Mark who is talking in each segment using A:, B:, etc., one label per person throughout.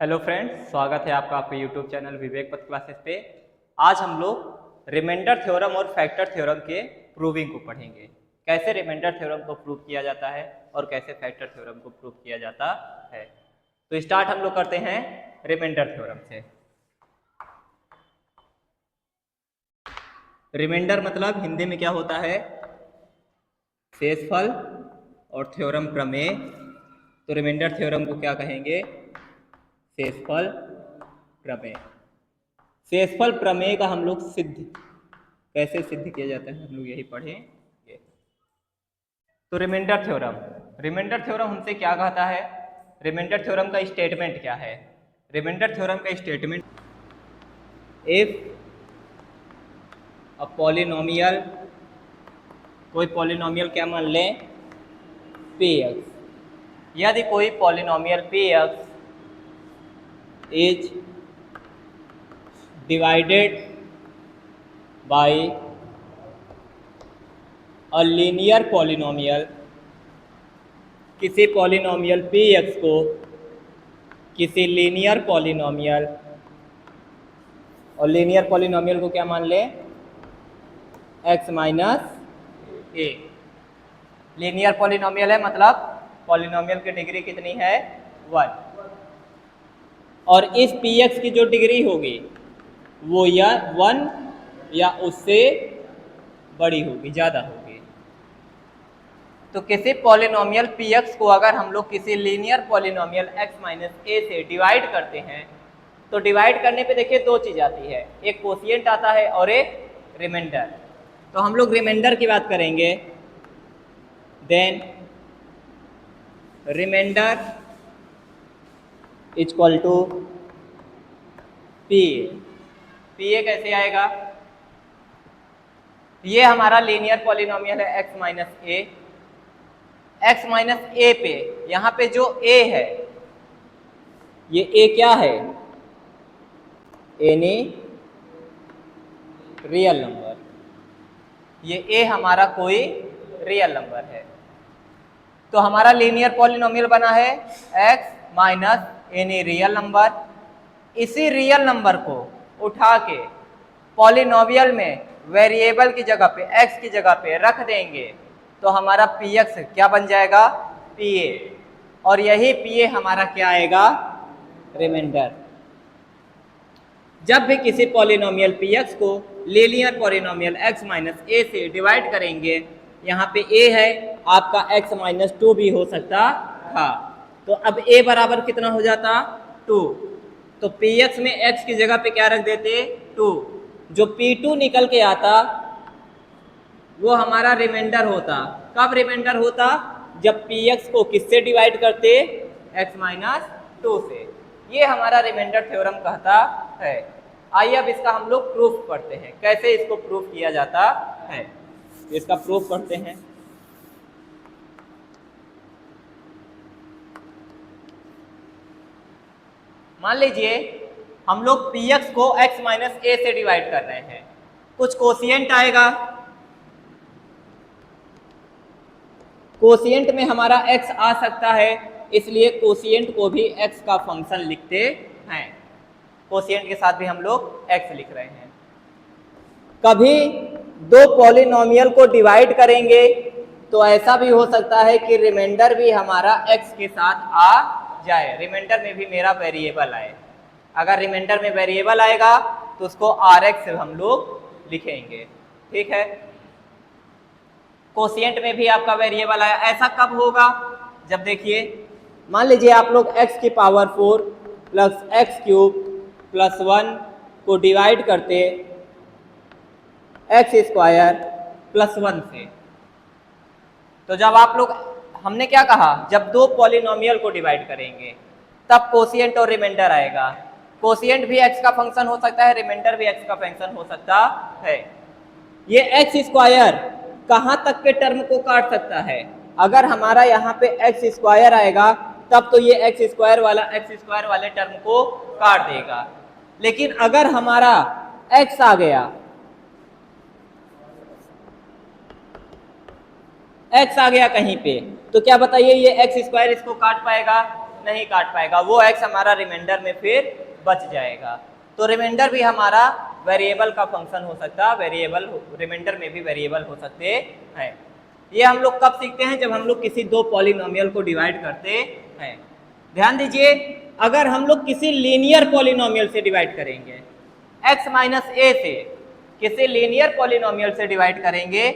A: Hello friends, स्वागत है आपका आपके यूट्यूब चैनल विवेक पथ क्लासेस पे। आज हम लोग रिमाइंडर थ्योरम और फैक्टर थ्योरम के प्रूविंग को पढ़ेंगे। कैसे रिमाइंडर थ्योरम को प्रूव किया जाता है और कैसे फैक्टर थ्योरम को प्रूव किया जाता है। तो स्टार्ट हम लोग करते हैं रिमाइंडर थ्योरम से। रिमाइंडर मतलब हिंदी में क्या होता है? शेषफल और थ्योरम प्रमेय। तो रिमाइंडर थ्योरम को क्या कहेंगे? शेषफल प्रमेय। शेषफल प्रमेय का हम लोग सिद्ध कैसे सिद्ध किया जाता है हम लोग यही पढ़ेंगे। तो रिमाइंडर थ्योरम हमसे क्या कहता है? रिमाइंडर थ्योरम का स्टेटमेंट क्या है? रिमाइंडर थ्योरम का स्टेटमेंट, इफ अ पॉलिनोमियल, कोई पॉलिनोमियल क्या मान लें? P x. यदि कोई polynomial P x is divided by a linear polynomial, किसी पॉलिनोमियल पी एक्स को किसी लीनियर पॉलिनोमियल, और लीनियर पॉलिनोमियल को क्या मान लें? एक्स माइनस ए। लीनियर पॉलिनोमियल है मतलब पॉलिनोमियल की डिग्री कितनी है? 1। और इस पी एक्स की जो डिग्री होगी वो या 1 या उससे बड़ी होगी, ज़्यादा होगी। तो किसी पॉलिनोमियल पी एक्स को अगर हम लोग किसी लीनियर पॉलिनोमियल एक्स माइनस ए से डिवाइड करते हैं तो डिवाइड करने पे देखिए दो चीज़ आती है, एक कोशिएंट आता है और एक रिमाइंडर। तो हम लोग रिमाइंडर की बात करेंगे। Then remainder is equal to p a. P a कैसे आएगा? ये हमारा लीनियर पॉलिनोमियल है x minus a. X minus a पे यहाँ पे जो ए है, ये ए क्या है? Any real number. ये ए हमारा कोई रियल नंबर है। तो हमारा लीनियर पॉलिनोमियल बना है x minus any real number. इसी रियल नंबर को उठा के पॉलिनोमियल में वेरिएबल की जगह पे, एक्स की जगह पे रख देंगे तो हमारा पी एक्स क्या बन जाएगा? P A. और यही पी ए हमारा क्या आएगा? रिमाइंडर। जब भी किसी पॉलिनोमियल पी एक्स को लीनियर पॉलिनोमियल एक्स माइनस ए से डिवाइड करेंगे, यहाँ पे ए है, आपका एक्स माइनस 2 भी हो सकता था। तो अब ए बराबर कितना हो जाता? 2। तो पी एक्स में एक्स की जगह पे क्या रख देते? 2। जो P2 निकल के आता वो हमारा रिमाइंडर होता। कब रिमाइंडर होता? जब पी एक्स को किससे डिवाइड करते? एक्स माइनस 2 से। ये हमारा रिमाइंडर थ्योरम कहता है। आइए अब इसका हम लोग प्रूफ पढ़ते हैं, कैसे इसको प्रूफ किया जाता है। इसका प्रूफ पढ़ते हैं। मान लीजिए हम लोग पी एक्स को एक्स माइनस ए से डिवाइड कर रहे हैं, कुछ कोशिएंट आएगा। कोशिएंट में हमारा x आ सकता है, इसलिए कोशिएंट को भी x का फंक्शन लिखते हैं। कोशिएंट के साथ भी हम लोग x लिख रहे हैं। कभी दो पॉलिनोमियल को डिवाइड करेंगे तो ऐसा भी हो सकता है कि रिमाइंडर भी हमारा x के साथ आ जाए, रिमाइंडर में भी मेरा वेरिएबल आए। अगर रिमाइंडर में वेरिएबल आएगा तो उसको rx से हम लोग लिखेंगे। ठीक है। कोशिएंट में भी आपका वेरिएबल आया, ऐसा कब होगा? जब देखिए मान लीजिए आप लोग x की power 4 plus x cube plus 1 को डिवाइड करते एक्स स्क्वायर प्लस 1 से। तो जब आप लोग, हमने क्या कहा, जब दो पॉलिनोमियल को डिवाइड करेंगे तब कोशिएंट और रिमाइंडर आएगा। कोशिएंट भी x का फंक्शन हो सकता है, रिमाइंडर भी x का फंक्शन हो सकता है। ये एक्स स्क्वायर कहाँ तक के टर्म को काट सकता है? अगर हमारा यहाँ पे एक्स स्क्वायर आएगा तब तो ये एक्स स्क्वायर वाले टर्म को काट देगा। लेकिन अगर हमारा एक्स आ गया x आ गया कहीं पे, तो क्या बताइए ये x स्क्वायर इसको काट पाएगा? नहीं काट पाएगा, वो x हमारा रिमाइंडर में फिर बच जाएगा। तो रिमाइंडर भी हमारा वेरिएबल का फंक्शन हो सकता है, वेरिएबल रिमाइंडर में भी वेरिएबल हो सकते हैं। ये हम लोग कब सीखते हैं? जब हम लोग किसी दो पॉलिनोमियल को डिवाइड करते हैं। ध्यान दीजिए, अगर हम लोग किसी लीनियर पॉलिनोमियल से डिवाइड करेंगे, x माइनस ए से किसी लीनियर पॉलिनोमियल से डिवाइड करेंगे,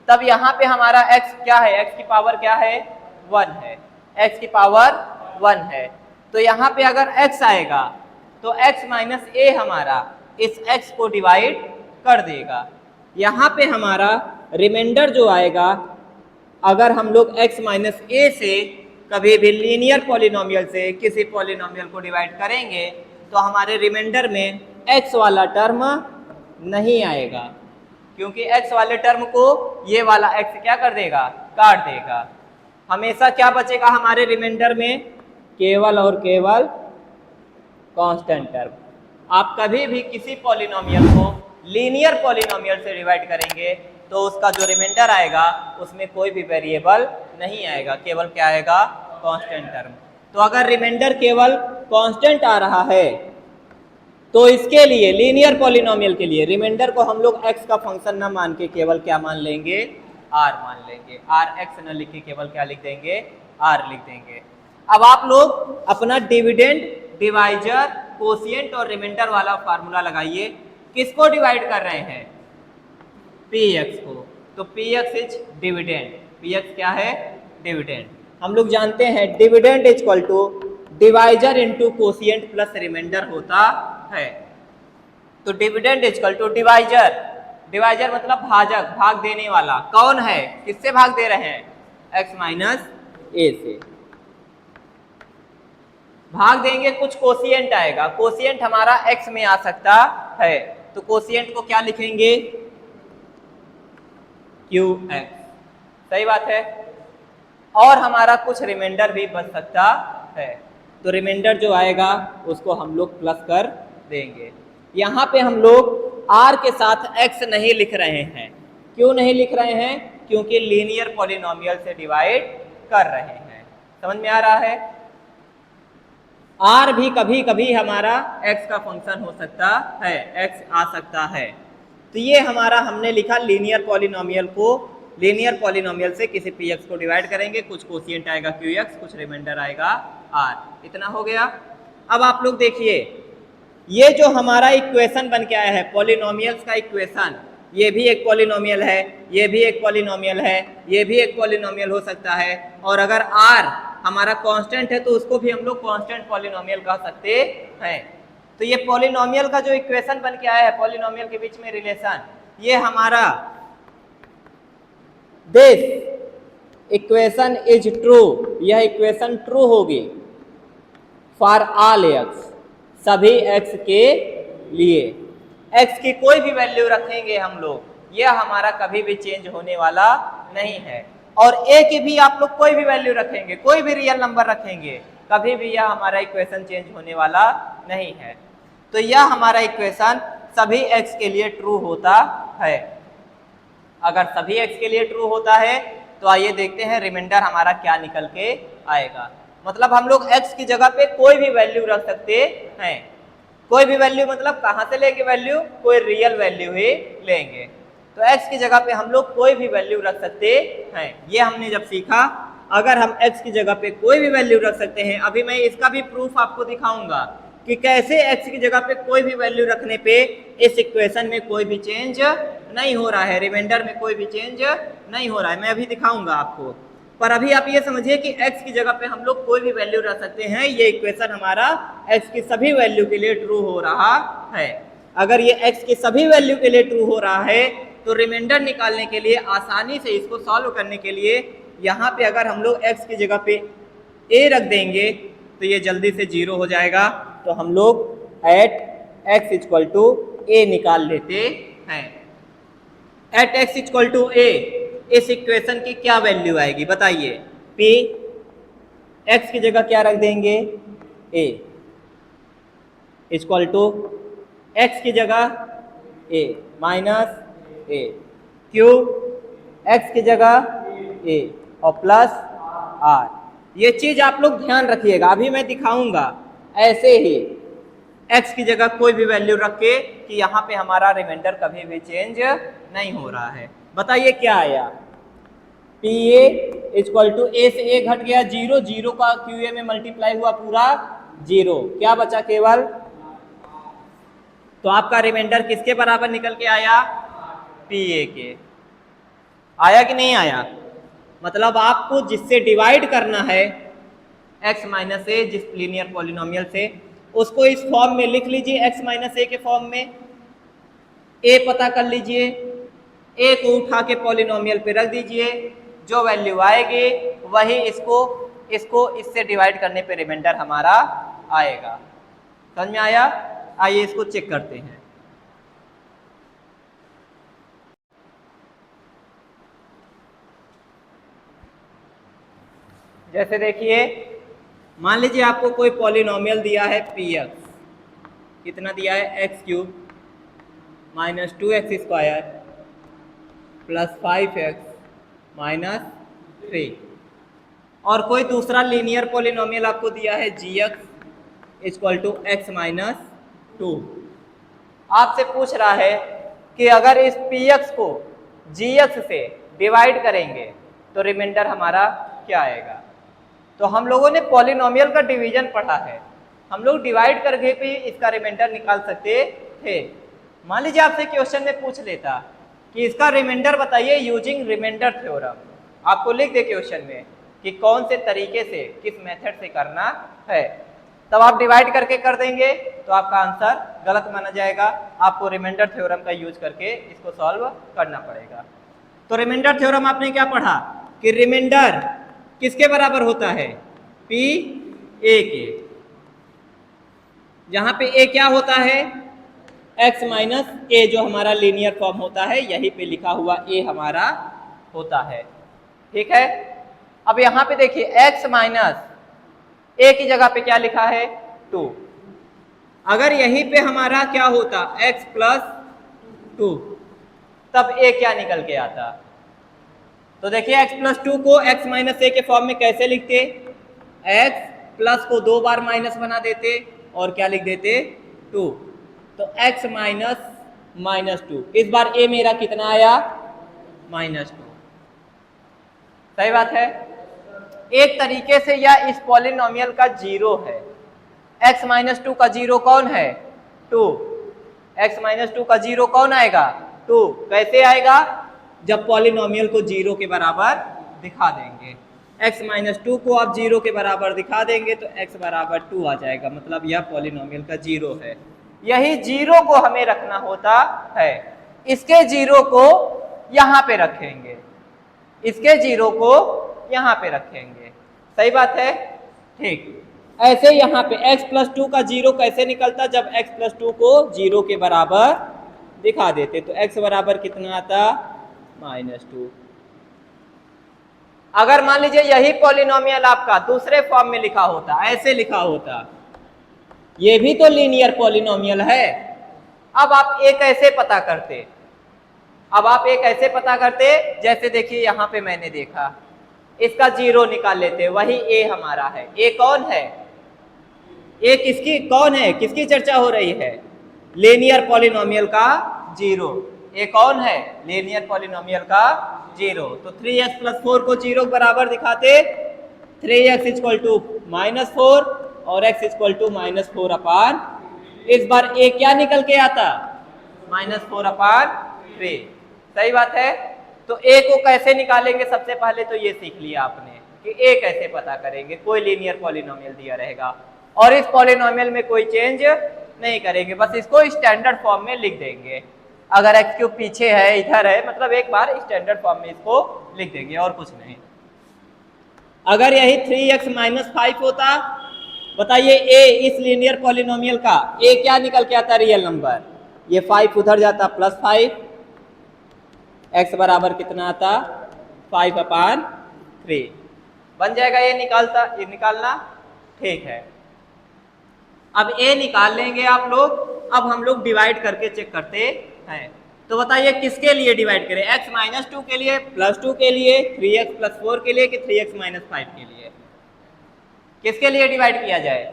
A: तब यहाँ पे हमारा x क्या है? x की पावर क्या है? 1 है, x की पावर 1 है। तो यहाँ पे अगर x आएगा तो x माइनस ए हमारा इस x को डिवाइड कर देगा। यहाँ पे हमारा रिमाइंडर जो आएगा, अगर हम लोग x माइनस ए से कभी भी लीनियर पॉलिनोमियल से किसी पॉलिनोमियल को डिवाइड करेंगे तो हमारे रिमाइंडर में x वाला टर्म नहीं आएगा, क्योंकि x वाले टर्म को ये वाला x क्या कर देगा? काट देगा। हमेशा क्या बचेगा हमारे रिमाइंडर में? केवल और केवल कांस्टेंट टर्म। आप कभी भी किसी पॉलिनोमियल को लीनियर पॉलिनोमियल से डिवाइड करेंगे तो उसका जो रिमाइंडर आएगा उसमें कोई भी वेरिएबल नहीं आएगा, केवल क्या आएगा? Constant term. तो अगर रिमाइंडर केवल कांस्टेंट आ रहा है तो इसके लिए लीनियर पॉलिनोमियल के लिए रिमाइंडर को हम लोग x का फंक्शन ना मान के केवल क्या मान लेंगे? r मान लेंगे। r x न लिख के केवल क्या लिख देंगे? r लिख देंगे। अब आप लोग अपना डिविडेंड, डिवाइजर, कोशिएंट और रिमाइंडर वाला फार्मूला लगाइए। किसको डिवाइड कर रहे हैं? px को। तो px इज डिविडेंड। px क्या है? डिविडेंड। हम लोग जानते हैं dividend is equal to divisor into quotient plus remainder होता है। तो dividend is equal to divisor, divisor मतलब भाजक, भाग देने वाला। कौन है? किससे भाग दे रहे हैं? x माइनस ए से भाग देंगे, कुछ कोशिएंट आएगा। कोशिएंट हमारा x में आ सकता है, तो कोशिएंट को क्या लिखेंगे? qx। सही बात है। और हमारा कुछ रिमाइंडर भी बच सकता है, तो रिमाइंडर जो आएगा उसको हम लोग प्लस कर देंगे। यहाँ पे हम लोग r के साथ x नहीं लिख रहे हैं। क्यों नहीं लिख रहे हैं? क्योंकि लीनियर पॉलिनोमियल से डिवाइड कर रहे हैं। समझ में आ रहा है? r भी कभी कभी हमारा x का फंक्शन हो सकता है, x आ सकता है। तो ये हमारा हमने लिखा लीनियर पॉलिनोमियल को, लीनियर पॉलिनोमियल से किसी px को डिवाइड करेंगे, कुछ कोशिएंट आएगा qx, कुछ रिमाइंडर आएगा r। इतना हो गया। अब आप लोग देखिए, ये जो हमारा इक्वेशन बन के आया है, पॉलिनोमियल्स का इक्वेशन, ये भी एक पॉलिनोमियल है, ये भी एक पॉलिनोमियल है, ये भी एक पॉलिनोमियल हो सकता है। और अगर r हमारा कांस्टेंट है तो उसको भी हम लोग कांस्टेंट पॉलिनोमियल कह सकते हैं। तो ये पॉलिनोमियल का जो इक्वेशन बन के आया है, पॉलिनोमियल के बीच में रिलेशन, ये हमारा दिस इक्वेशन इज ट्रू, यह इक्वेशन ट्रू होगी फॉर ऑल x, सभी x के लिए। x की कोई भी वैल्यू रखेंगे हम लोग, यह हमारा कभी भी चेंज होने वाला नहीं है। और a की भी आप लोग कोई भी वैल्यू रखेंगे, कोई भी रियल नंबर रखेंगे, कभी भी यह हमारा इक्वेशन चेंज होने वाला नहीं है। तो यह हमारा इक्वेशन सभी x के लिए ट्रू होता है। अगर सभी x के लिए ट्रू होता है तो आइए देखते हैं रिमाइंडर हमारा क्या निकल के आएगा। मतलब हम लोग x की जगह पे कोई भी वैल्यू रख सकते हैं। कोई भी वैल्यू मतलब कहाँ से लेंगे वैल्यू? कोई रियल वैल्यू ही लेंगे। तो x की जगह पे हम लोग कोई भी वैल्यू रख सकते हैं। ये हमने जब सीखा, अगर हम x की जगह पे कोई भी वैल्यू रख सकते हैं, अभी मैं इसका भी प्रूफ आपको दिखाऊंगा कि कैसे x की जगह पे कोई भी वैल्यू रखने पे इस इक्वेशन में कोई भी चेंज नहीं हो रहा है, रिमाइंडर में कोई भी चेंज नहीं हो रहा है। मैं अभी दिखाऊंगा आपको, पर अभी आप ये समझिए कि x की जगह पे हम लोग कोई भी वैल्यू रख सकते हैं। ये इक्वेशन हमारा x की सभी वैल्यू के लिए ट्रू हो रहा है। अगर ये x की सभी वैल्यू के लिए ट्रू हो रहा है तो रिमाइंडर निकालने के लिए, आसानी से इसको सॉल्व करने के लिए, यहाँ पे अगर हम लोग x की जगह पे a रख देंगे तो ये जल्दी से 0 हो जाएगा। तो हम लोग at x equal to a निकाल लेते हैं। At x equal to a इस इक्वेशन की क्या वैल्यू आएगी बताइए? p, x की जगह क्या रख देंगे? a इक्वल टू x की जगह a minus a, q x की जगह ए और प्लस आर। ये चीज आप लोग ध्यान रखिएगा, अभी मैं दिखाऊंगा ऐसे ही x की जगह कोई भी वैल्यू रख के कि यहाँ पे हमारा रिमाइंडर कभी भी चेंज नहीं हो रहा है। बताइए क्या आया, पी ए इक्वल टू ए से ए घट गया 0, 0 का क्यू ए में मल्टीप्लाई हुआ पूरा 0, क्या बचा केवल। तो आपका रिमाइंडर किसके बराबर निकल के आया, पी ए के। आया कि नहीं आया। मतलब आपको जिससे डिवाइड करना है x माइनस ए, जिस लीनियर पॉलिनोमियल से, उसको इस फॉर्म में लिख लीजिए, x माइनस ए के फॉर्म में। a पता कर लीजिए, a को उठा के पॉलिनोमियल पे रख दीजिए, जो वैल्यू आएगी वही इसको इससे डिवाइड करने पे रिमाइंडर हमारा आएगा। समझ में आया। आइए इसको चेक करते हैं। जैसे देखिए, मान लीजिए आपको कोई पॉलिनोमियल दिया है पी एक्स, कितना दिया है, x cube minus 2x square plus 5x minus 3, और कोई दूसरा लीनियर पॉलिनोमियल आपको दिया है g x equal to x minus 2। आपसे पूछ रहा है कि अगर इस पी एक्स को जी एक्स से डिवाइड करेंगे तो रिमाइंडर हमारा क्या आएगा। तो हम लोगों ने पॉलिनोमियल का डिवीजन पढ़ा है, हम लोग डिवाइड करके भी इसका रिमाइंडर निकाल सकते थे। मान लीजिए आपसे क्वेश्चन में पूछ लेता कि इसका रिमाइंडर बताइए यूजिंग रिमाइंडर थ्योरम, आपको लिख दे क्वेश्चन में कि कौन से तरीके से, किस मेथड से करना है, तब आप डिवाइड करके कर देंगे तो आपका आंसर गलत माना जाएगा। आपको रिमाइंडर थ्योरम का यूज करके इसको सॉल्व करना पड़ेगा। तो रिमाइंडर थ्योरम आपने क्या पढ़ा कि रिमाइंडर किसके बराबर होता है, पी ए के, जहां पे ए क्या होता है, x माइनस ए, जो हमारा लीनियर फॉर्म होता है, यहीं पे लिखा हुआ a हमारा होता है। ठीक है। अब यहां पे देखिए x माइनस ए की जगह पे क्या लिखा है, 2। अगर यहीं पे हमारा क्या होता, x प्लस 2, तब a क्या निकल के आता। तो देखिए x प्लस 2 को x माइनस ए के फॉर्म में कैसे लिखते, x प्लस को 2 बार माइनस बना देते और क्या लिख देते, 2। तो x माइनस माइनस 2, इस बार a मेरा कितना आया, -2। सही बात है। एक तरीके से यह इस पॉलिनोमियल का जीरो है। x माइनस 2 का जीरो कौन है, 2। x माइनस 2 का जीरो कौन आएगा, 2। कैसे आएगा, जब पॉलिनोमियल को जीरो के बराबर दिखा देंगे। x माइनस 2 को आप जीरो के बराबर दिखा देंगे तो x बराबर 2 आ जाएगा, मतलब यह पॉलिनोमियल का जीरो है। यही जीरो को हमें रखना होता है, इसके जीरो को यहां पे रखेंगे, इसके जीरो को यहां पे रखेंगे। सही बात है। ठीक, ऐसे यहां पे x प्लस 2 का जीरो कैसे निकलता, जब x प्लस 2 को जीरो के बराबर दिखा देते तो x बराबर कितना आता, -2। अगर मान लीजिए यही पॉलिनोमियल आपका दूसरे फॉर्म में लिखा होता, ऐसे लिखा होता, ये भी तो लीनियर पॉलिनोमियल है। अब आप a कैसे पता करते, अब आप a कैसे पता करते, जैसे देखिए यहां पे मैंने देखा, इसका जीरो निकाल लेते, वही a हमारा है। a कौन है, a किसकी, कौन है, किसकी चर्चा हो रही है, लीनियर पॉलिनोमियल का जीरो। a कौन है, लीनियर पॉलिनोमियल का जीरो। तो 3x प्लस 4 को जीरो बराबर दिखाते, 3x इक्वल टू -4 और x इक्वल टू -4 अपान, इस बार a क्या निकल के आता, -4 अपान 3। सही बात है। तो a को कैसे निकालेंगे, सबसे पहले तो ये सीख लिया आपने कि a कैसे पता करेंगे। कोई लीनियर पॉलिनोमियल दिया रहेगा और इस पॉलिनोमियल में कोई चेंज नहीं करेंगे, बस इसको स्टैंडर्ड फॉर्म में लिख देंगे। अगर x क्यूब पीछे है, इधर है, मतलब एक बार स्टैंडर्ड फॉर्म में इसको लिख देंगे और कुछ नहीं। अगर यही 3x माइनस 5 होता, बताइए a इस लीनियर पॉलिनोमियल का a क्या निकल के आता, रियल नंबर, ये 5 उधर जाता +5, x बराबर कितना आता, 5 अपान 3 बन जाएगा। ये निकालना ठीक है। अब a निकाल लेंगे आप लोग। अब हम लोग डिवाइड करके चेक करते हैं। तो बताइए किसके लिए डिवाइड करें, x माइनस 2 के लिए, प्लस 2 के लिए, 3x प्लस 4 के लिए, कि 3x माइनस 5 के लिए, किसके लिए डिवाइड किया जाए?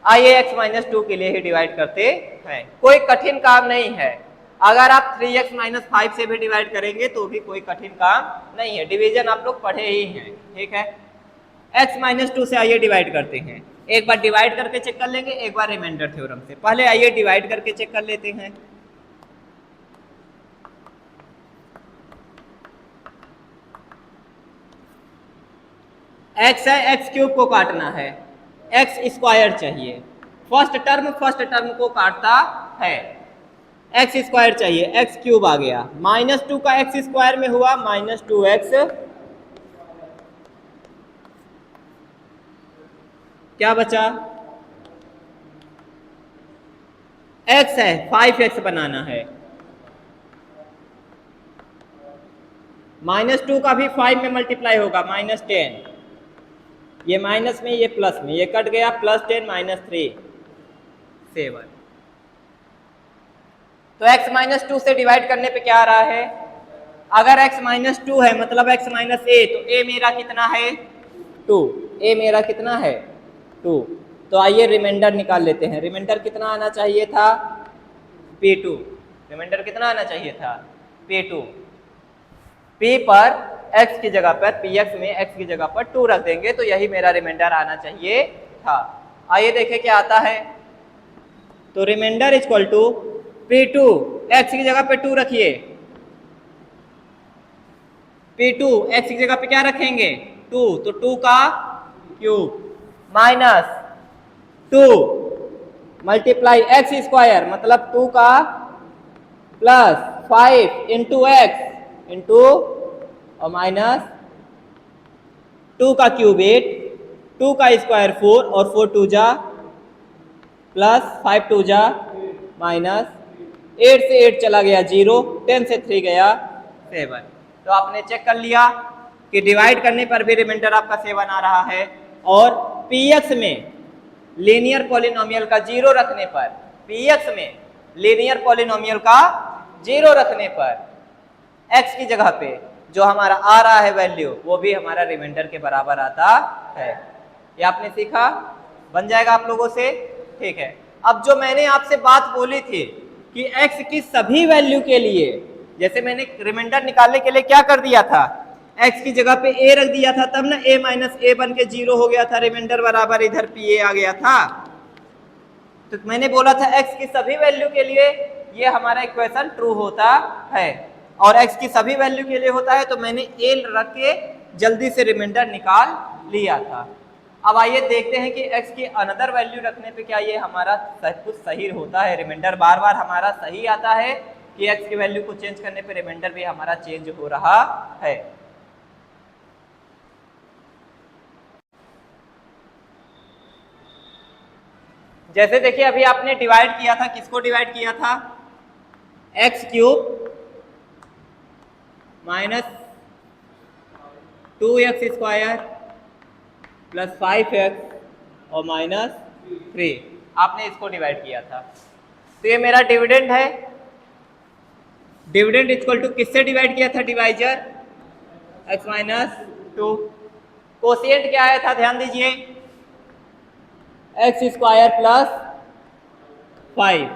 A: आइए x माइनस 2 के लिए ही डिवाइड करते हैं, कोई कठिन काम नहीं है। अगर आप 3x माइनस 5 से भी डिवाइड करेंगे तो भी कोई कठिन काम नहीं है, डिवीजन आप लोग पढ़े ही हैं, ठीक है। x माइनस 2 से आइए डिवाइड करते हैं, एक बार डिवाइड करके चेक कर लेंगे, एक बार रिमाइंडर थ्योरम से। पहले आइए डिवाइड करके चेक कर लेते हैं। x है, x क्यूब को काटना है, x स्क्वायर चाहिए, फर्स्ट टर्म को काटता है, एक्स स्क्वायर चाहिए, एक्स क्यूब आ गया, माइनस 2 का एक्स स्क्वायर में हुआ माइनस 2x, क्या बचा, x है, 5x बनाना है, माइनस 2 का भी 5 में मल्टीप्लाई होगा, माइनस 10, ये माइनस में ये प्लस में, ये कट गया, प्लस 10 माइनस 3 7। तो x माइनस 2 से डिवाइड करने पे क्या आ रहा है, अगर x माइनस 2 है मतलब x माइनस a, तो a मेरा कितना है 2, a मेरा कितना है 2। तो आइए रिमाइंडर निकाल लेते हैं, रिमाइंडर कितना आना चाहिए था p2, रिमाइंडर कितना आना चाहिए था p2, p पर x की जगह पर, px में x की जगह पर 2 रख देंगे तो यही मेरा रिमाइंडर आना चाहिए था। आइए देखें क्या आता है, तो reminder equal to p2, x की जगह पे 2 रखिए, p2 x की जगह पे क्या रखेंगे 2, तो 2 का cube minus 2 multiply x square मतलब 2 का प्लस 5 इंटू एक्स इंटू और माइनस 2 का क्यूब 8, 2 का स्क्वायर 4 और 4 2 जा प्लस 5 2 जा माइनस 8 से 8 चला गया 0, 10 से 3 गया 7। तो आपने चेक कर लिया कि डिवाइड करने पर भी रिमाइंडर आपका 7 आ रहा है, और px में लीनियर पॉलिनोमियल का 0 रखने पर, px में लीनियर पॉलिनोमियल का 0 रखने पर x की जगह पे जो हमारा आ रहा है वैल्यू वो भी हमारा रिमाइंडर के बराबर आता है। ये आपने सीखा, बन जाएगा आप लोगों से, ठीक है। अब जो मैंने आपसे बात बोली थी कि x की सभी वैल्यू के लिए, जैसे मैंने रिमाइंडर निकालने के लिए क्या कर दिया था, x की जगह पे a रख दिया था, तब ना a माइनस a बन के 0 हो गया था, रिमाइंडर बराबर इधर pa आ गया था। तो मैंने बोला था x की सभी वैल्यू के लिए ये हमारा इक्वेशन ट्रू होता है, और x की सभी वैल्यू के लिए होता है, तो मैंने a रख के जल्दी से रिमाइंडर निकाल लिया था। अब आइए देखते हैं कि x की अनदर वैल्यू रखने पे क्या ये हमारा सब कुछ सही होता है, रिमाइंडर बार बार हमारा सही आता है कि x की वैल्यू को चेंज करने पे रिमाइंडर भी हमारा चेंज हो रहा है। जैसे देखिए अभी आपने डिवाइड किया था, किसको डिवाइड किया था, x cube minus 2x square plus 5x और माइनस 3, आपने इसको डिवाइड किया था। तो ये मेरा डिविडेंड है, डिविडेंड इक्वल टू किससे डिवाइड किया था, डिवाइजर x माइनस 2, कोशिएंट क्या आया था ध्यान दीजिए, एक्स स्क्वायर प्लस 5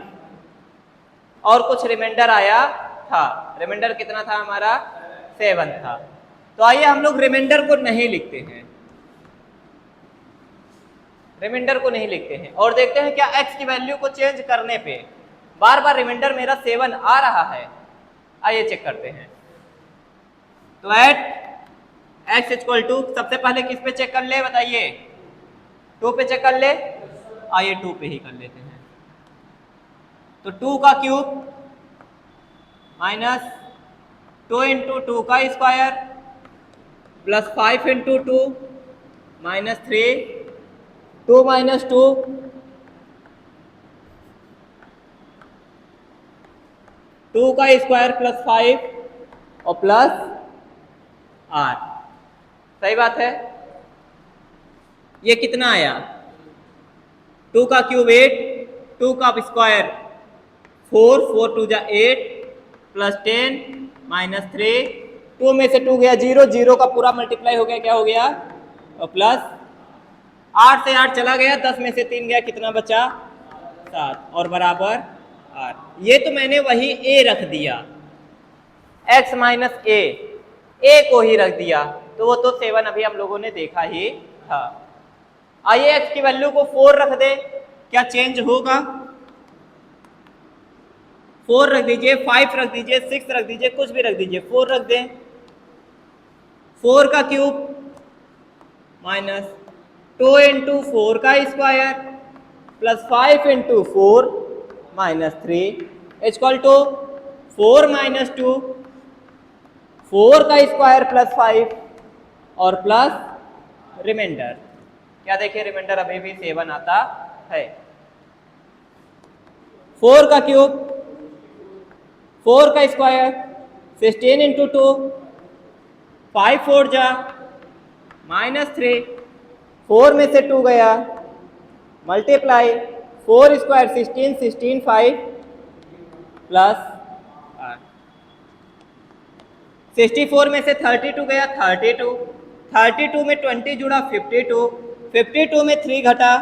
A: और कुछ रिमाइंडर आया था, रिमाइंडर कितना था हमारा 7 था। तो आइए हम लोग रिमाइंडर को नहीं लिखते हैं, रिमाइंडर को नहीं लिखते हैं और देखते हैं क्या x की वैल्यू को चेंज करने पे बार बार रिमाइंडर मेरा 7 आ रहा है। आइए चेक करते हैं। तो एट x इक्वल टू, सबसे पहले किस पे चेक कर ले बताइए, 2 पे चेक कर ले, आइए 2 पे ही कर लेते हैं। तो 2 का क्यूब माइनस 2 इंटू 2 का square plus 5 into 2 minus 3, 2 minus 2 2 का स्क्वायर प्लस 5 और प्लस r, सही बात है। ये कितना आया, 2 का क्यूब 8, 2 का स्क्वायर 4 टू जा 8 प्लस 10 माइनस 3, 2 में से 2 गया 0, 0 का पूरा मल्टीप्लाई हो गया, क्या हो गया, और प्लस 8 से 8 चला गया, 10 में से 3 गया, कितना बचा, 7, और बराबर 8। ये तो मैंने वही a रख दिया, x माइनस a को ही रख दिया, तो वो तो 7 अभी हम लोगों ने देखा ही था। आइए x की वैल्यू को 4 रख दे, क्या चेंज होगा, 4 रख दीजिए, 5 रख दीजिए, 6 रख दीजिए, कुछ भी रख दीजिए, 4 रख दें, 4 का क्यूब माइनस 2 इंटू 4 का square plus 5 into 4 minus 3 equal to 4 minus 2, 4 का स्क्वायर प्लस 5 और प्लस रिमाइंडर, क्या देखिए रिमाइंडर अभी भी 7 आता है। 4 का क्यूब, 4 का स्क्वायर 16 इंटू 2, 5 4 जा माइनस 3, 4 में से 2 गया, मल्टीप्लाई 4 स्क्वायर 16, 16 5 प्लस 64 में से 32 गया, 32, 32 में 20 जुड़ा 52, 52 में 3 घटा,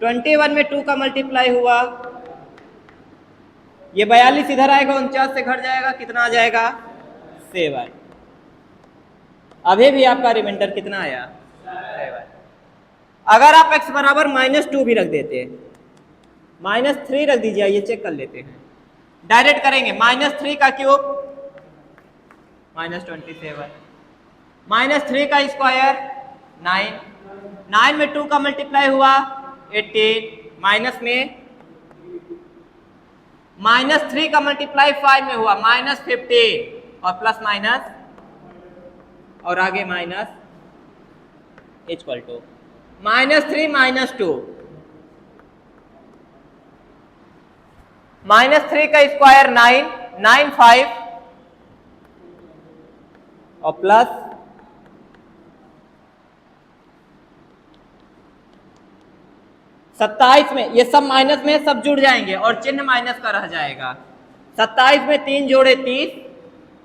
A: 21 में 2 का मल्टीप्लाई हुआ, ये 42 इधर आएगा, 49 से घट जाएगा, कितना आ जाएगा, 7। अभी भी आपका रिमाइंडर कितना आया, 7। अगर आप x बराबर -2 भी रख देते, -3 रख दीजिए, ये चेक कर लेते हैं, डायरेक्ट करेंगे, -3 का क्यूब -27, -3 का स्क्वायर 9, 9 में 2 का मल्टीप्लाई हुआ 18, माइनस में -3 का मल्टीप्लाई 5 में हुआ -15 और प्लस माइनस और आगे माइनस इक्वल टू -3 -2, -3 का स्क्वायर 9, 9 5 और प्लस 27 में, ये सब माइनस में सब जुड़ जाएंगे और चिन्ह माइनस का रह जाएगा। 27 में 3 जोड़े 30,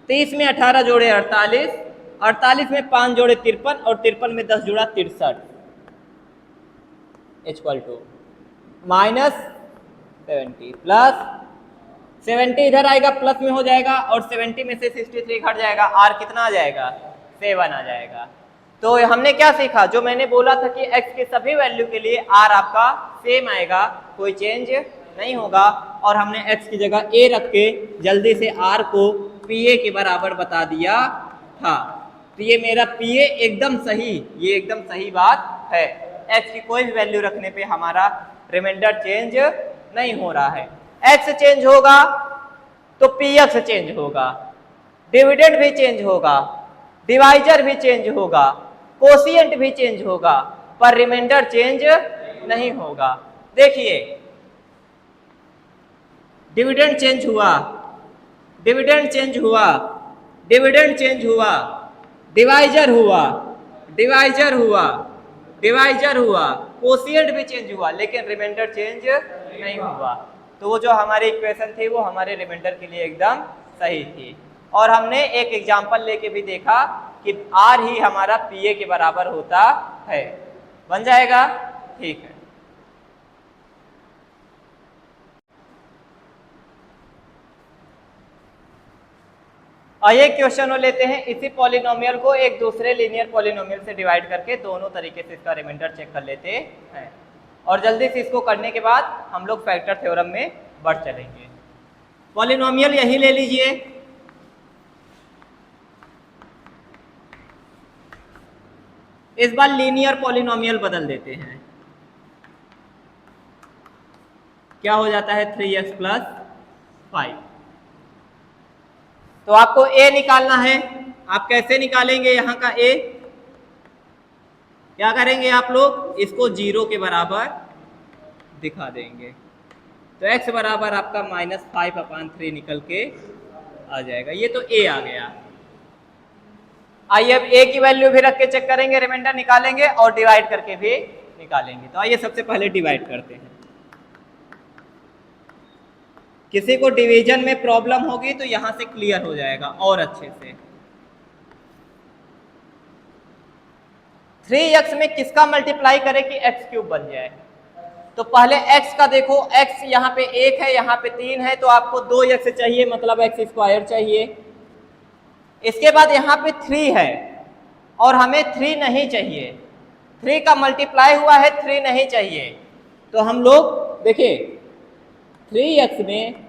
A: 30 में 18 जोड़े 48, 48 में 5 जोड़े 53 और 53 में 10 जोड़ा 63 इक्वल टू -70 प्लस 70 इधर आएगा, प्लस में हो जाएगा और 70 में से 63 घट जाएगा, r कितना आ जाएगा, 7 आ जाएगा। तो हमने क्या सीखा, जो मैंने बोला था कि x के सभी वैल्यू के लिए r आपका सेम आएगा, कोई चेंज नहीं होगा, और हमने x की जगह a रख के जल्दी से r को pa के बराबर बता दिया था। तो ये मेरा pa एकदम सही, ये एकदम सही बात है, x की कोई भी वैल्यू रखने पे हमारा रिमाइंडर चेंज नहीं हो रहा है। x चेंज होगा तो px चेंज होगा, डिविडेंड भी चेंज होगा, डिवाइजर भी चेंज होगा, कोशिएंट भी चेंज होगा, पर रिमाइंडर चेंज नहीं होगा। देखिए डिविडेंड चेंज हुआ, डिविडेंड चेंज हुआ, डिविडेंड चेंज हुआ, डिवाइजर हुआ, डिवाइजर हुआ, डिवाइजर हुआ, कोशिएंट भी चेंज हुआ, लेकिन रिमाइंडर चेंज नहीं हुआ। तो वो जो हमारी इक्वेशन थी वो हमारे रिमाइंडर के लिए एकदम सही थी। और हमने एक एग्जांपल लेके भी देखा कि r ही हमारा pa के बराबर होता है, बन जाएगा, ठीक है। आइए क्वेश्चन लेते हैं, इसी पॉलिनोमियल को एक दूसरे लीनियर पॉलिनोमियल से डिवाइड करके दोनों तरीके से इसका रिमाइंडर चेक कर लेते हैं, और जल्दी से इसको करने के बाद हम लोग फैक्टर थ्योरम में बढ़ चलेंगे। पॉलिनोमियल यही ले लीजिए, इस बार लीनियर पॉलिनोमियल बदल देते हैं, क्या हो जाता है 3x + 5। तो आपको a निकालना है, आप कैसे निकालेंगे यहाँ का a, क्या करेंगे आप लोग, इसको 0 के बराबर दिखा देंगे, तो x बराबर आपका -5/3 निकल के आ जाएगा। ये तो a आ गया। आइए अब a की वैल्यू भी रख के चेक करेंगे, रिमाइंडर निकालेंगे और डिवाइड करके भी निकालेंगे। तो आइए सबसे पहले डिवाइड करते हैं, किसी को डिवीजन में प्रॉब्लम होगी तो यहां से क्लियर हो जाएगा और अच्छे से। 3x में किसका मल्टीप्लाई करें कि x क्यूब बन जाए? तो पहले x का देखो, x यहाँ पे 1 है, यहाँ पे 3 है, तो आपको 2x चाहिए, मतलब x स्क्वायर चाहिए। इसके बाद यहाँ पे 3 है और हमें 3 नहीं चाहिए, 3 का मल्टीप्लाई हुआ है, 3 नहीं चाहिए। तो हम लोग देखिए 3x में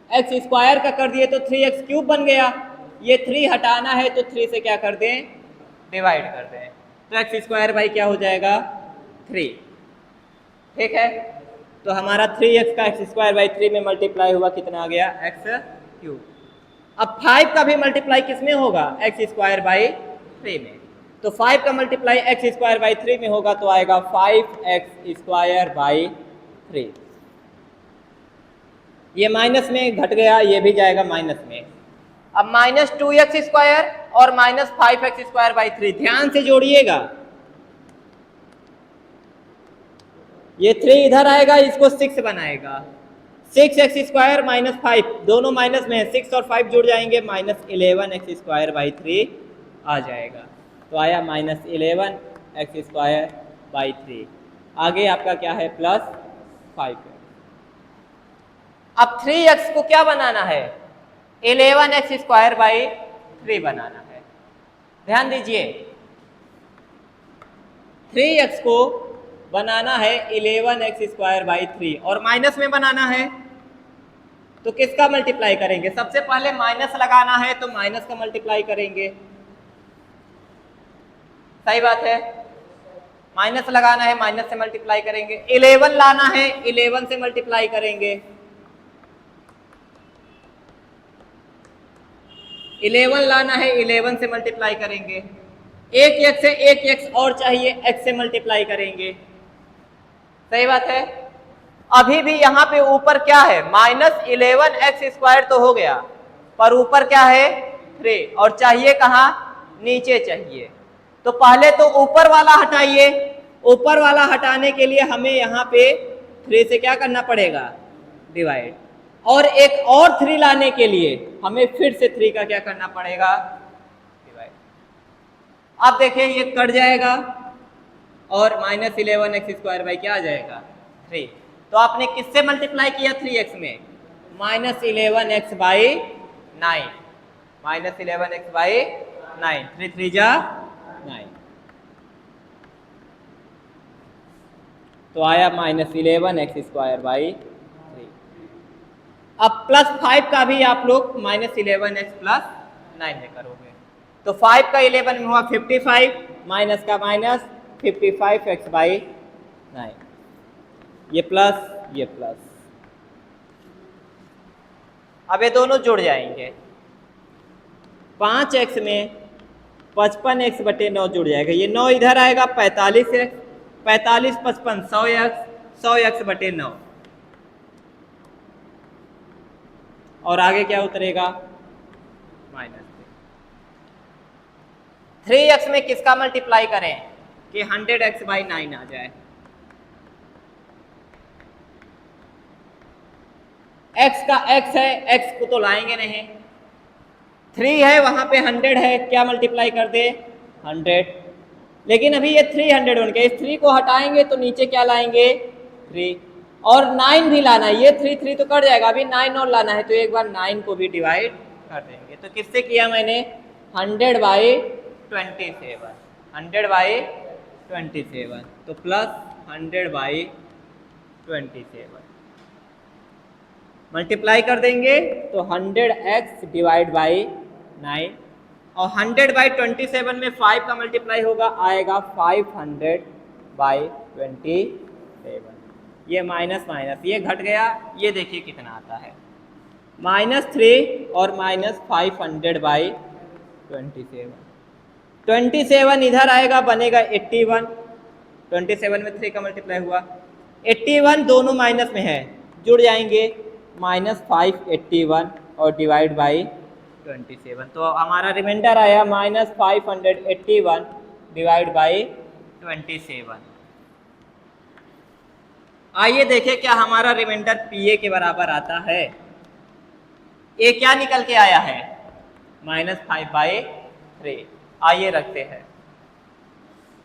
A: x स्क्वायर का कर दिए तो 3x क्यूब बन गया। ये 3 हटाना है तो 3 से क्या कर दें, डिवाइड कर दें, तो x स्क्वायर बाई क्या हो जाएगा 3। ठीक है, तो हमारा 3x का x स्क्वायर बाई 3 में मल्टीप्लाई हुआ, कितना आ गया x क्यूब। अब 5 का भी मल्टीप्लाई किस में होगा, x स्क्वायर बाई 3 में। तो 5 का मल्टीप्लाई x स्क्वायर बाई 3 में होगा तो आएगा 5x स्क्वायर बाई 3। ये माइनस में घट गया, ये भी जाएगा माइनस में। अब माइनस 2x स्क्वायर और माइनस 5x स्क्वायर बाई 3, ध्यान से जोड़िएगा। ये 3 इधर आएगा, इसको 6 बनाएगा, 6x स्क्वायर माइनस 5, दोनों माइनस में है, 6 और 5 जुड़ जाएंगे, माइनस 11x स्क्वायर बाई 3 आ जाएगा। तो आया माइनस 11x स्क्वायर बाई 3। आगे आपका क्या है, प्लस 5। अब 3x को क्या बनाना है, 11x स्क्वायर बाई 3 बनाना है। ध्यान दीजिए, 3x को बनाना है 11x स्क्वायर बाई 3 और माइनस में बनाना है, तो किसका मल्टीप्लाई करेंगे? सबसे पहले माइनस लगाना है तो माइनस का मल्टीप्लाई करेंगे, सही बात है, माइनस लगाना है, माइनस से मल्टीप्लाई करेंगे। 11 लाना है, 11 से मल्टीप्लाई करेंगे, 11 लाना है, 11 से मल्टीप्लाई करेंगे। एक x से एक x और चाहिए, x से मल्टीप्लाई करेंगे, सही बात है। अभी भी यहाँ पे ऊपर क्या है, माइनस 11x स्क्वायर तो हो गया, पर ऊपर क्या है 3, और चाहिए कहाँ, नीचे चाहिए। तो पहले तो ऊपर वाला हटाइए, ऊपर वाला हटाने के लिए हमें यहाँ पे 3 से क्या करना पड़ेगा, डिवाइड, और एक और 3 लाने के लिए हमें फिर से 3 का क्या करना पड़ेगा, डिवाइड। अब देखिए ये कट जाएगा और माइनस 11x स्क्वायर बाई क्या आ जाएगा 3। तो आपने किससे मल्टीप्लाई किया 3x में, minus 11x by 9, minus 11x by 9, 3 3 जा 9, तो आया माइनस 11x स्क्वायर बाई 3। अब प्लस 5 का भी आप लोग माइनस 11x प्लस 9 में करोगे, तो 5 का 11 में हुआ 55, माइनस का माइनस 55x बाई 9, ये प्लस ये प्लस। अब ये दोनों जुड़ जाएंगे, 5x में 55x बटे 9 जुड़ जाएगा, ये 9 इधर आएगा, 45x, 45 55 100x, 100x बटे 9, और आगे क्या उतरेगा माइनस 3x में किसका मल्टीप्लाई करें कि 100x बाई 9 आ जाए। x का x है, x को तो लाएंगे नहीं, 3 है वहां पे 100 है, क्या मल्टीप्लाई कर दे 100, लेकिन अभी ये 300 बन गया, इस 3 को हटाएंगे तो नीचे क्या लाएंगे 3, और 9 भी लाना है, ये 3 3 तो कट जाएगा, अभी 9 और लाना है, तो एक बार 9 को भी डिवाइड कर देंगे। तो किससे किया मैंने 100 बाई 27, 100 बाई 27, तो प्लस 100 बाई 27 मल्टीप्लाई कर देंगे तो 100x डिवाइड बाई 9, और 100 बाई 27 में 5 का मल्टीप्लाई होगा, आएगा 500 बाई 27, ये माइनस माइनस ये घट गया, ये देखिए कितना आता है -3 और माइनस 500 बाई 27, 27 इधर आएगा, बनेगा 81, 27 में 3 का मल्टीप्लाई हुआ, 81 दोनों माइनस में है, जुड़ जाएंगे, -581 और डिवाइड बाई 27, तो हमारा रिमाइंडर आया -581 डिवाइड बाई 27। आइए देखें क्या हमारा रिमाइंडर PA के बराबर आता है। ए क्या निकल के आया है, -5/3। आइए रखते हैं,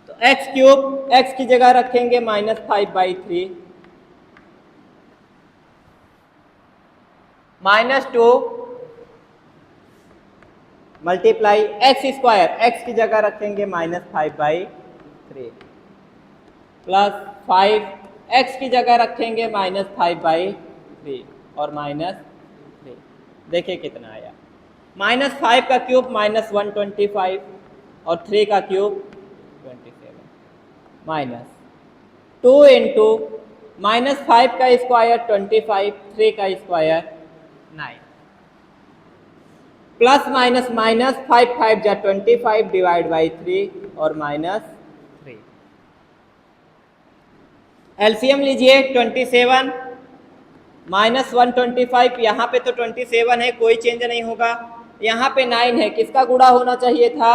A: तो एक्स क्यूब, एक्स की जगह रखेंगे -5/3, -2 मल्टीप्लाई एक्स स्क्वायर, एक्स की जगह रखेंगे -5/3 प्लस 5, एक्स की जगह रखेंगे -5/3 और -3। देखिए कितना आया, -5 का क्यूब -125 और 3 का क्यूब 27 माइनस 2 इंटू -5 का स्क्वायर 25, 3 का स्क्वायर 9 प्लस माइनस माइनस 5 5 जा 25 डिवाइड बाई 3 और -3। एलसीएम लीजिए 27 -125, यहाँ पे तो 27 है, कोई चेंज नहीं होगा। यहाँ पे 9 है, किसका गुणा होना चाहिए था,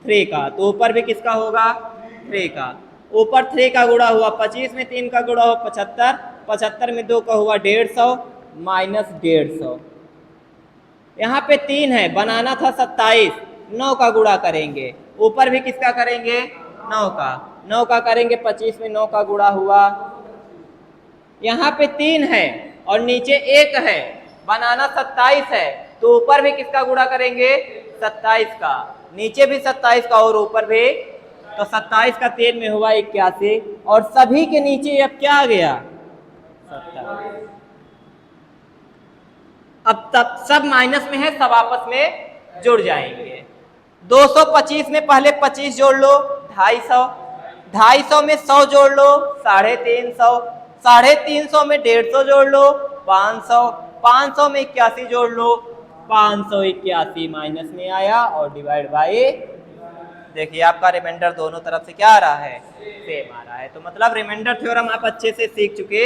A: 3 का, तो ऊपर भी किसका होगा, 3 का। ऊपर 3 का गुणा हुआ 25 में 3 का गुणा हुआ 75, 75 में 2 का हुआ 150 -150। यहाँ पे 3 है, बनाना था 27, 9 का गुणा करेंगे, ऊपर भी किसका करेंगे, 9 का, 9 का करेंगे, 25 में 9 का गुणा हुआ। यहाँ पे 3 है और नीचे 1 है, बनाना 27 है, तो ऊपर भी किसका गुणा करेंगे, 27 का, नीचे भी 27 का और ऊपर भी, तो 27 का 3 में हुआ 81 और सभी के नीचे अब क्या आ गया, 27। अब तब सब माइनस में है, सब आपस में जुड़ जाएंगे। 225 में पहले 25 जोड़ लो 250, 250 में 100 जोड़ लो 350, 350 में 150 जोड़ लो 500, 500 में 81 जोड़ लो 581 माइनस में आया और डिवाइड बाई, देखिए आपका रिमाइंडर दोनों तरफ से क्या आ रहा है, सेम आ रहा है। तो मतलब रिमाइंडर थ्योरम आप अच्छे से सीख चुके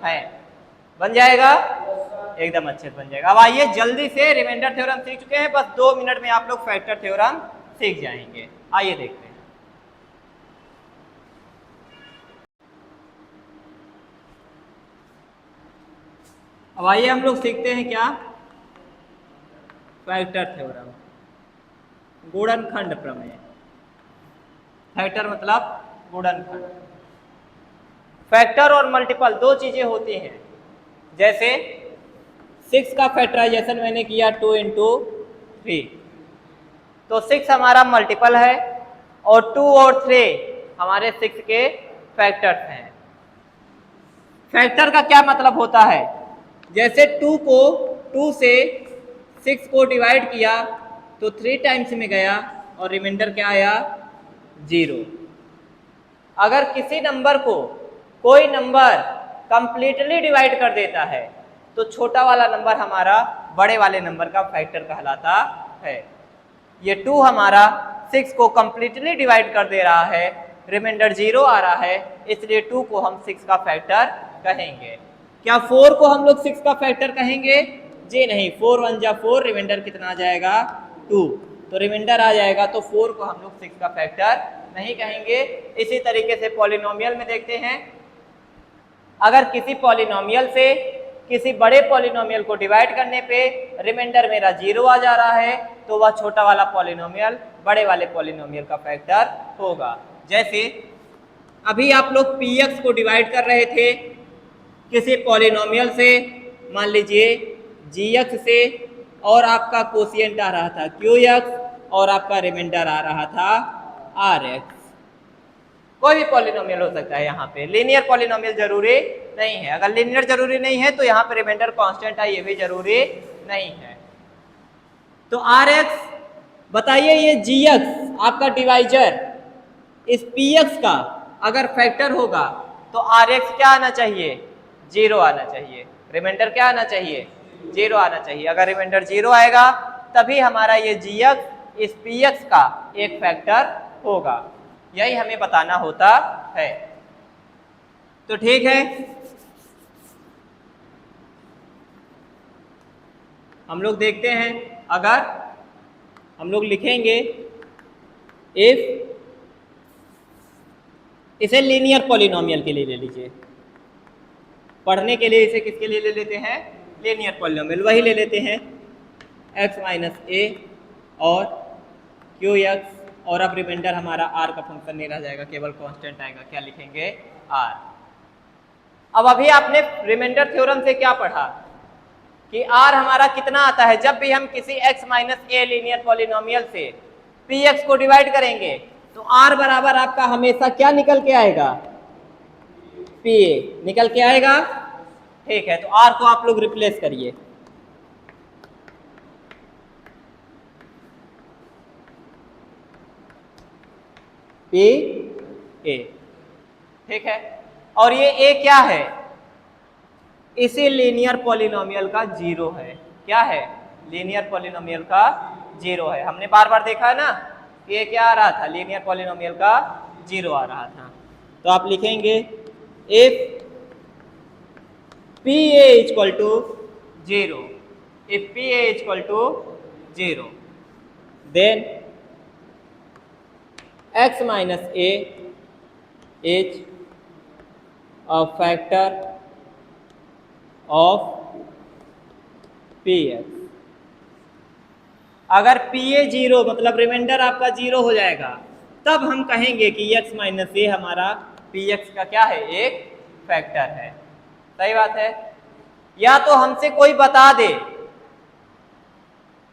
A: हैं, बन जाएगा, एकदम अच्छे से बन जाएगा। अब आइए जल्दी से, रिमाइंडर थ्योरम सीख चुके हैं, बस 2 मिनट में आप लोग फैक्टर थ्योरम सीख जाएंगे। आइए देखते हैं। अब आइए हम लोग सीखते हैं क्या, फैक्टर थ्योरम, गुणनखंड प्रमेय। फैक्टर मतलब गुणनखंड। फैक्टर और मल्टीपल दो चीजें होती हैं, जैसे 6 का फैक्टराइजेशन मैंने किया 2 इंटू 3, तो 6 हमारा मल्टीपल है और 2 और 3 हमारे 6 के फैक्टर्स हैं। फैक्टर का क्या मतलब होता है, जैसे 2 से 6 को डिवाइड किया तो 3 टाइम्स में गया और रिमाइंडर क्या आया, 0। अगर किसी नंबर को कोई नंबर कंप्लीटली डिवाइड कर देता है तो छोटा वाला नंबर हमारा बड़े वाले नंबर का फैक्टर कहलाता है। ये 2 हमारा 6 को कंप्लीटली डिवाइड कर दे रहा है, रिमाइंडर 0 आ रहा है, इसलिए 2 को हम 6 का फैक्टर कहेंगे। क्या 4 को हम लोग 6 का फैक्टर कहेंगे, जी नहीं, 4 1 जा 4, रिमाइंडर कितना आ जाएगा, 2, तो रिमाइंडर आ जाएगा, तो 4 को हम लोग 6 का फैक्टर नहीं कहेंगे। इसी तरीके से पॉलिनोमियल में देखते हैं, अगर किसी पॉलिनोमियल से किसी बड़े पॉलिनोमियल को डिवाइड करने पे रिमाइंडर मेरा 0 आ जा रहा है, तो वह छोटा वाला पॉलिनोमियल बड़े वाले पॉलिनोमियल का फैक्टर होगा। जैसे अभी आप लोग px को डिवाइड कर रहे थे किसी पॉलिनोमियल से, मान लीजिए gx से, और आपका कोशिएंट आ रहा था qx और आपका रिमाइंडर आ रहा था rx। कोई भी पॉलिनोमियल हो सकता है, यहाँ पे लीनियर पॉलिनोमियल जरूरी नहीं है। अगर लीनियर जरूरी नहीं है तो यहाँ पे रिमाइंडर कांस्टेंट है, ये भी जरूरी नहीं है। तो rx, बताइए ये gx आपका डिवाइजर इस px का अगर फैक्टर होगा तो rx क्या आना चाहिए, 0 आना चाहिए, रिमाइंडर क्या आना चाहिए, 0 आना चाहिए। अगर रिमाइंडर 0 आएगा तभी हमारा ये gx इस px का एक फैक्टर होगा, यही हमें बताना होता है। तो ठीक है, हम लोग देखते हैं, अगर हम लोग लिखेंगे इफ, इसे लीनियर पॉलिनोमियल के लिए ले लीजिए, पढ़ने के लिए इसे किसके लिए ले लेते हैं, लीनियर पॉलिनोमियल, वही ले लेते हैं। x माइनस ए और क्यू एक्स, और अब रिमाइंडर हमारा r का फंक्शन नहीं रह जाएगा, केवल कांस्टेंट आएगा। क्या लिखेंगे? r। अब अभी आपने रिमाइंडर थ्योरम से क्या पढ़ा कि r हमारा कितना आता है? जब भी हम किसी x minus a linear polynomial से px को डिवाइड करेंगे तो r बराबर आपका हमेशा क्या निकल के आएगा? pa निकल के आएगा। ठीक है, तो r को आप लोग रिप्लेस करिए। pa, ठीक है, और ये a क्या है? इसी लीनियर पॉलिनोमियल का जीरो है। क्या है? लीनियर पॉलिनोमियल का जीरो है। हमने बार बार देखा है ना, ये क्या आ रहा था? लीनियर पॉलिनोमियल का जीरो आ रहा था। तो आप लिखेंगे if p a equal to zero, if p a equal to zero, then x minus a is a factor of px। अगर pa जीरो मतलब रिमाइंडर आपका जीरो हो जाएगा, तब हम कहेंगे कि x माइनस ए हमारा px का क्या है? एक फैक्टर है। सही बात है। या तो हमसे कोई बता दे,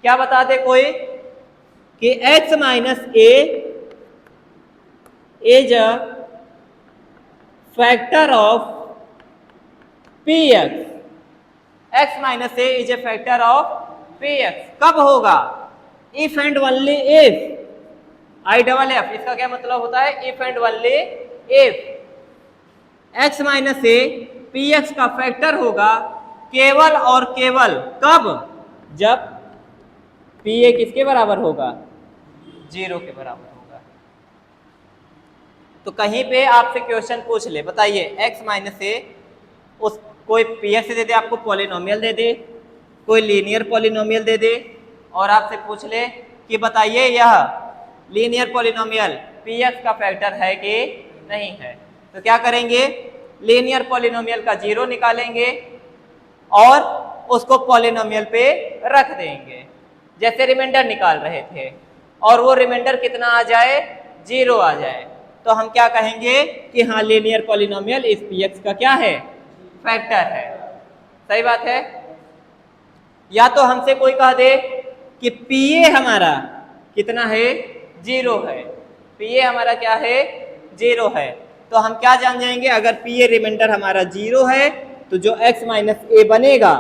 A: क्या बता दे कोई, कि x minus a is a factor of px, x minus a is a factor of px। कब होगा? If and only if, I double F, इसका क्या मतलब होता है? If and only if x minus A px का factor होगा केवल और केवल कब? जब pa किसके बराबर होगा? जीरो के बराबर होगा। तो कहीं पे आपसे क्वेश्चन पूछ ले, बताइए x माइनस ए, उस कोई px दे दे, आपको पॉलिनोमियल दे दे, कोई लीनियर पॉलिनोमियल दे दे, और आपसे पूछ ले कि बताइए यह लीनियर पॉलिनोमियल px का फैक्टर है कि नहीं है, तो क्या करेंगे? लीनियर पॉलिनोमियल का जीरो निकालेंगे और उसको पॉलिनोमियल पे रख देंगे, जैसे रिमाइंडर निकाल रहे थे, और वो रिमाइंडर कितना आ जाए? जीरो आ जाए, तो हम क्या कहेंगे कि हाँ लीनियर पॉलिनोमियल इस px का क्या है? फैक्टर है। सही बात है। या तो हमसे कोई कह दे कि pa हमारा कितना है? जीरो है। pa हमारा क्या है? जीरो है। तो हम क्या जान जाएंगे? अगर pa रिमाइंडर हमारा जीरो है तो जो x माइनस ए बनेगा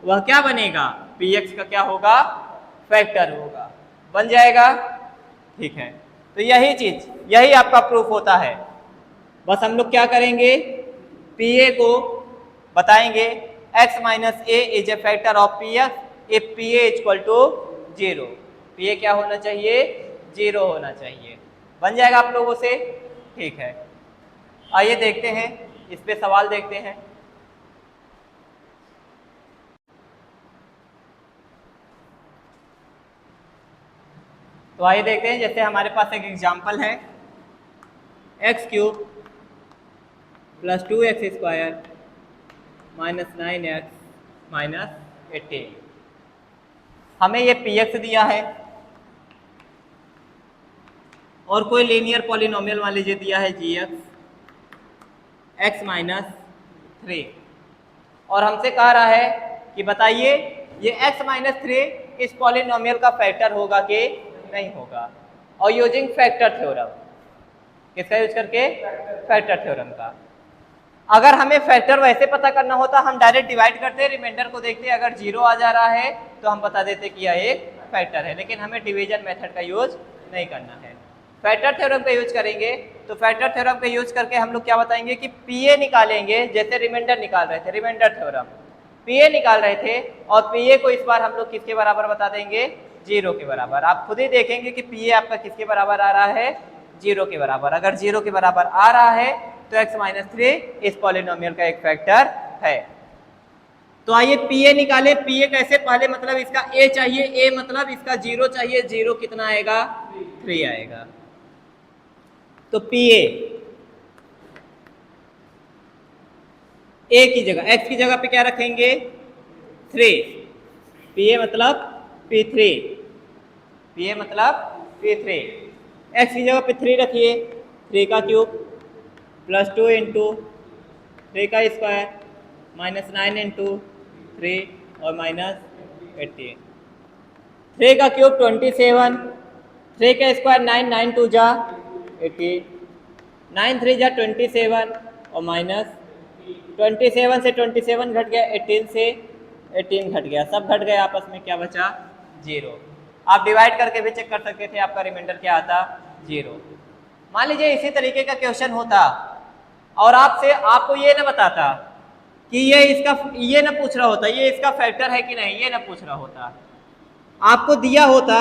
A: वह क्या बनेगा? px का क्या होगा? फैक्टर होगा। बन जाएगा। ठीक है, तो यही चीज, यही आपका प्रूफ होता है। बस हम लोग क्या करेंगे? pa को बताएंगे x minus a is a factor of px if pa equal to zero. pa क्या होना चाहिए? जीरो होना चाहिए। बन जाएगा आप लोगों से। ठीक है, आइए देखते हैं, इस पे सवाल देखते हैं। तो आइए देखते हैं, जैसे हमारे पास एक एग्जांपल है, x cube plus 2x square minus 9x minus 18। हमें ये px दिया है और कोई लीनियर पॉलिनोमियल मान लीजिए दिया है gx x माइनस 3, और हमसे कह रहा है कि बताइए ये x माइनस 3 इस पॉलिनोमियल का फैक्टर होगा कि नहीं होगा, और यूजिंग फैक्टर थ्योरम। किसका यूज करके? फैक्टर थ्योरम का। अगर हमें फैक्टर वैसे पता करना होता, हम डायरेक्ट डिवाइड करते, रिमाइंडर को देखते, अगर जीरो आ जा रहा है तो हम बता देते कि यह एक फैक्टर है, लेकिन हमें डिवीजन मेथड का यूज नहीं करना है, फैक्टर थ्योरम का यूज करेंगे। तो फैक्टर थ्योरम का यूज करके हम लोग क्या बताएंगे कि pa निकालेंगे, जैसे रिमाइंडर निकाल रहे थे, रिमाइंडर थ्योरम, pa निकाल रहे थे, और pa को इस बार हम लोग किसके बराबर बता देंगे? जीरो के बराबर। आप खुद ही देखेंगे कि pa आपका किसके बराबर आ रहा है? जीरो के बराबर। अगर जीरो के बराबर आ रहा है तो x माइनस 3 इस पॉलिनोमियल का एक फैक्टर है। तो आइए pa निकाले। pa कैसे? पहले मतलब इसका a चाहिए, a मतलब इसका जीरो चाहिए, जीरो कितना आएगा? 3 आएगा। तो pa a की जगह, x की जगह पे क्या रखेंगे? 3। pa मतलब P3, P मतलब P3, x की जगह पे 3 रखिए, 3 का क्यूब प्लस 2 इंटू 3 का स्क्वायर माइनस 9 इंटू 3 और माइनस 18, 3 का क्यूब 27, 3 का स्क्वायर 9, 9 टू जा 18, 9 3 जा 27 और माइनस 27 से 27 घट गया, 18 से 18 घट गया, सब घट गया आपस में, क्या बचा 0। आप डिवाइड करके भी चेक कर सकते थे, आपका रिमाइंडर क्या आता 0। मान लीजिए इसी तरीके का क्वेश्चन होता और आपको ये ना बताता कि ये ना पूछ रहा होता ये इसका फैक्टर है कि नहीं, ये ना पूछ रहा होता, आपको दिया होता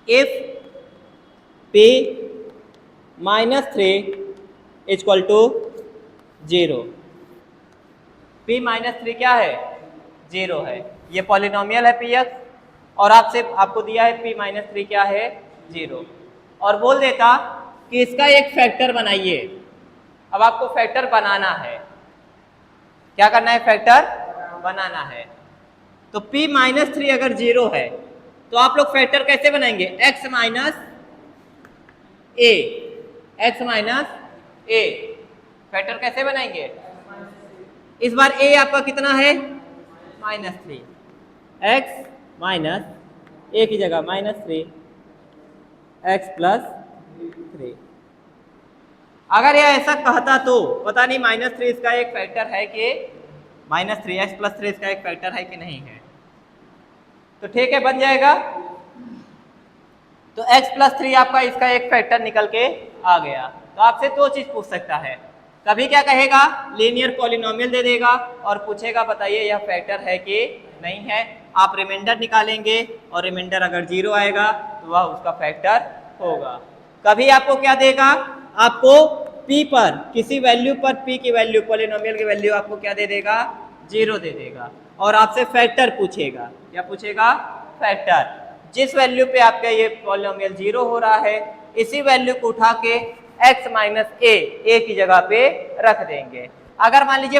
A: if p -3 equal to 0, p -3 क्या है 0 है, ये पॉलिनोमियल है px और आपको दिया है p -3 क्या है 0, और बोल देता कि इसका एक फैक्टर बनाइए। अब आपको फैक्टर बनाना है, क्या करना है, फैक्टर बनाना है। तो p -3 अगर 0 है तो आप लोग फैक्टर कैसे बनाएंगे, x माइनस a, फैक्टर कैसे बनाएंगे, इस बार a आपका कितना है -3, x माइनस a की जगह -3 x प्लस 3। अगर यह ऐसा कहता तो पता नहीं -3 इसका एक फैक्टर है कि -3 x प्लस 3 इसका एक फैक्टर है कि नहीं है, तो ठीक है बन जाएगा। तो x प्लस 3 आपका इसका एक फैक्टर निकल के आ गया। तो आपसे दो चीज पूछ सकता है, कभी क्या कहेगा लीनियर पॉलिनोमियल दे देगा और पूछेगा बताइए यह फैक्टर है कि नहीं है, आप रिमाइंडर निकालेंगे और रिमाइंडर अगर 0 आएगा तो वह उसका फैक्टर होगा। कभी आपको क्या देगा, आपको p पर किसी वैल्यू पर p की वैल्यू पॉलिनोमियल की वैल्यू आपको क्या दे देगा 0 दे देगा और आपसे फैक्टर पूछेगा, क्या पूछेगा फैक्टर, जिस वैल्यू पे आपका ये पॉलिनोमियल 0 हो रहा है इसी वैल्यू को उठा के x माइनस a की जगह पे रख देंगे। अगर मान लीजिए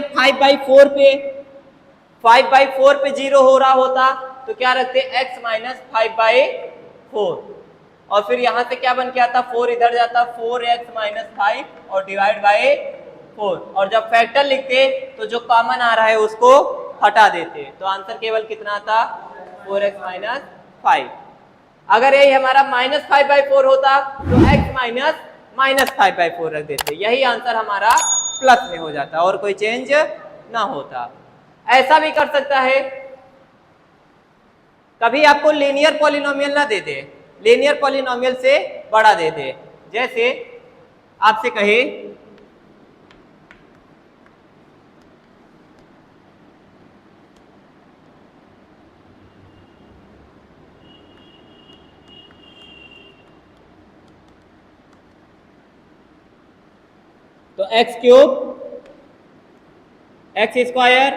A: 5/4 पे 0 हो रहा होता तो क्या रखते x माइनस 5/4 और फिर यहां से क्या बन के आता 4 इधर जाता 4x माइनस 5 और डिवाइड बाय 4, और जब फैक्टर लिखते तो जो कॉमन आ रहा है उसको हटा देते, तो आंसर केवल कितना आता 4x माइनस 5। अगर यही हमारा -5/4 होता तो x माइनस 5/4 रख देते, यही आंसर हमारा प्लस में हो जाता और कोई चेंज ना होता। ऐसा भी कर सकता है कभी आपको लीनियर पॉलिनोमियल ना दे दे, लीनियर पॉलिनोमियल से बड़ा दे दे, जैसे आपसे कहे तो x³ x²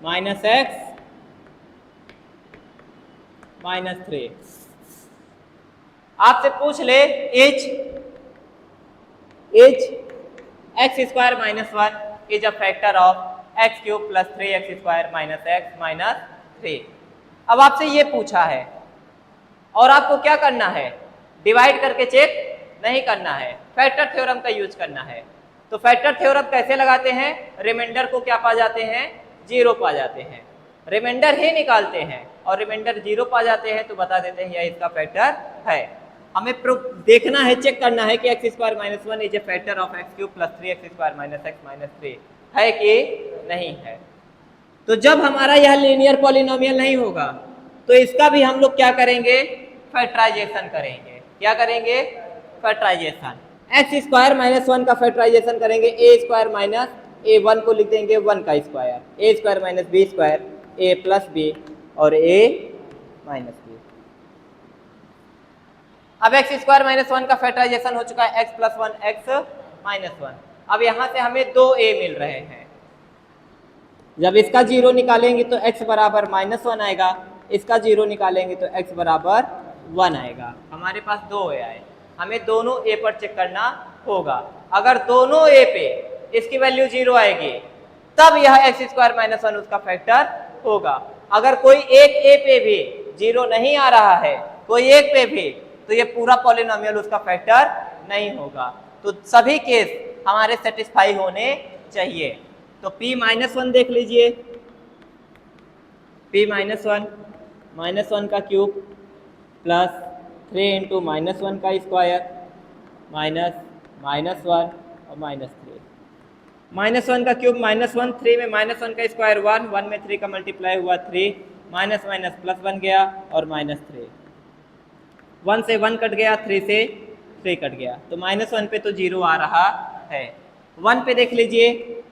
A: माइनस x -3, आपसे पूछ ले h x² minus 1 is a factor of x³ plus 3x² minus x minus 3। अब आपसे ये पूछा है और आपको क्या करना है, डिवाइड करके चेक नहीं करना है, फैक्टर थ्योरम का यूज करना है। तो फैक्टर थ्योरम कैसे लगाते हैं, रिमाइंडर को क्या पा जाते हैं 0 पा जाते हैं, रिमाइंडर ही निकालते हैं और रिमाइंडर 0 पा जाते हैं तो बता देते हैं यह इसका फैक्टर है। हमें प्रूफ देखना है, चेक करना है कि x² minus 1 is a factor of x³ plus 3x² minus x minus 3 है कि नहीं है। तो जब हमारा यह लीनियर पॉलिनोमियल नहीं होगा तो इसका भी हम लोग क्या करेंगे, फैक्टराइजेशन करेंगे। क्या करेंगे, फैक्टराइजेशन, x² माइनस 1 का फैक्टराइजेशन करेंगे, a² माइनस a1 को लिख देंगे 1 का square, a² minus b² a plus b और a माइनस b। अब x² माइनस 1 का फैक्टराइजेशन हो चुका है x प्लस 1 x माइनस 1। अब यहां से हमें 2a मिल रहे हैं, जब इसका 0 निकालेंगे तो x बराबर -1 आएगा, इसका 0 निकालेंगे तो x बराबर 1 आएगा। हमारे पास 2a आए, हमें दोनों a पर चेक करना होगा। अगर दोनों a पे इसकी वैल्यू 0 आएगी तब यह x² माइनस 1 उसका फैक्टर होगा, अगर कोई एक ए पे भी जीरो नहीं आ रहा है, कोई एक पे भी, तो ये पूरा पॉलिनोमियल उसका फैक्टर नहीं होगा। तो सभी केस हमारे सेटिस्फाई होने चाहिए। तो p-1 देख लीजिए, p-1 का क्यूब प्लस 3 इंटू -1 का स्क्वायर माइनस -1 और -3। -1 का क्यूब -1, 3 में -1 का स्क्वायर 1, 1 में 3 का मल्टीप्लाई हुआ 3, माइनस माइनस प्लस बन गया और -3। 1 से 1 कट गया, 3 से 3 कट गया, तो -1 पे तो जीरो आ रहा है। 1 पे देख लीजिए,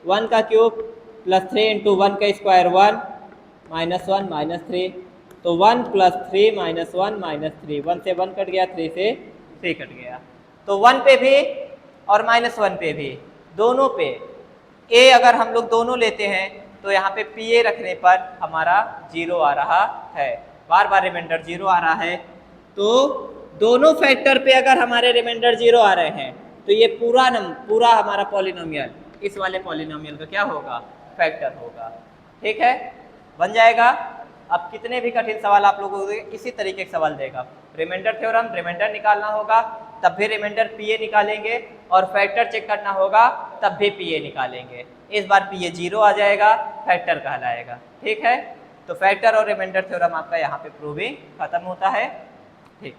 A: 1 का क्यूब प्लस 3 इंटू 1 का स्क्वायर 1, -1 -3, तो 1 प्लस 3 -1 -3, 1 से 1 कट गया, 3 से 3 कट गया। तो 1 पे भी और -1 पे भी, दोनों पे ए अगर हम लोग दोनों लेते हैं तो यहाँ पे पी ए रखने पर हमारा जीरो आ रहा है, बार बार रिमाइंडर जीरो आ रहा है। तो दोनों फैक्टर पे अगर हमारे रिमाइंडर जीरो आ रहे हैं तो ये पूरा हमारा पॉलिनोमियल इस वाले पॉलिनोमियल का क्या होगा, फैक्टर होगा। ठीक है, बन जाएगा। अब कितने भी कठिन सवाल आप लोगों को इसी तरीके के सवाल देगा, रिमाइंडर थ्योरम, रिमाइंडर निकालना होगा तब भी रिमाइंडर पीए निकालेंगे, और फैक्टर चेक करना होगा तब भी पीए निकालेंगे। इस बार पीए जीरो आ जाएगा, फैक्टर कहलाएगा। ठीक है, तो फैक्टर और रिमाइंडर थ्योरम आपका यहाँ पे प्रूविंग खत्म होता है। ठीक।